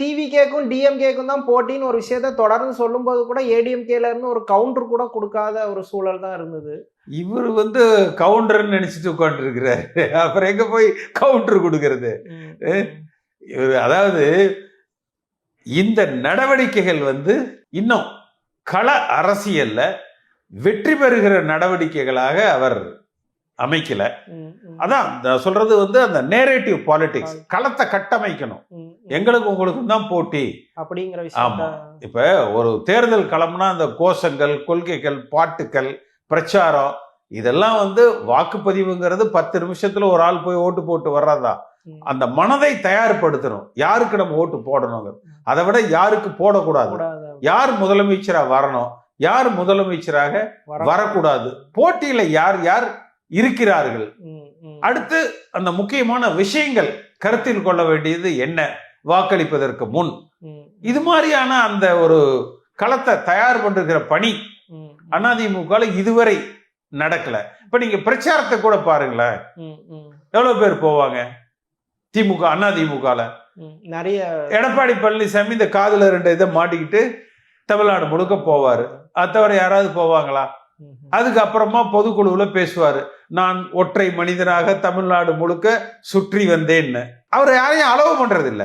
டிவிகேக்கும் டிஎம்கேக்கும் தான் போட்டின்னு ஒரு விஷயத்த தொடர்ந்து சொல்லும்போது கூட ஏடிஎம்கேல இருந்து ஒரு கவுண்டர் கூட கொடுக்காத ஒரு சூழல் தான் இருந்தது. இவர் கவுண்டர்னு நினைச்சிட்டு உட்கார்ந்து இருக்கிறாரு. அப்புறம் எங்க போய் கவுண்டர் கொடுக்கறது? இவர் அதாவது இந்த நடவடிக்கைகள் இன்னும் கள அரசியல்ல வெற்றி பெறுகிற நடவடிக்கைகளாக அவர் அமைக்கல. அதான் சொல்றது அந்த நேரேட்டிவ் பாலிடிக்ஸ், களத்தை கட்டமைக்கணும். எங்களுக்கு உங்களுக்கும் தான் போட்டி அப்படிங்கிற விஷயம். ஆமா, இப்ப ஒரு தேர்தல் களம்னா அந்த கோஷங்கள், கொள்கைகள், பாட்டுக்கள், பிரச்சாரம் இதெல்லாம் வாக்குப்பதிவுங்கிறது 10 நிமிஷத்துல ஒரு ஆள் போய் ஓட்டு போட்டு வர்றதா. அந்த மனதை தயார்படுத்தணும். யாருக்கு நம்ம ஓட்டு போடணும், அதை விட யாருக்கு போடக்கூடாது, யார் முதலமைச்சரா வரணும், யார் முதலமைச்சராக வரக்கூடாது, போட்டியில யார் யார் இருக்கிறார்கள், அடுத்து அந்த முக்கியமான விஷயங்கள் கருத்தில் கொள்ள வேண்டியது என்ன வாக்களிப்பதற்கு முன், இது மாதிரியான அந்த ஒரு களத்தை தயார் பண்ற பணி அதிமுக இதுவரை நடக்கல. இப்ப நீங்க பிரச்சாரத்தை கூட பாருங்களேன், எவ்வளவு பேர் போவாங்க திமுக, அதிமுகல நிறைய. எடப்பாடி பழனிசாமி இந்த காதுல 2 இதை மாட்டிக்கிட்டு தமிழ்நாடு முழுக்க போவாரு. அது தவிர யாராவது போவாங்களா? அதுக்கப்புறமா பொதுக்குழுவுல பேசுவாரு, நான் ஒற்றை மனிதனாக தமிழ்நாடு முழுக்க சுற்றி வந்தேன்னு. அவர் யாரையும் அலோவ் பண்றது இல்ல.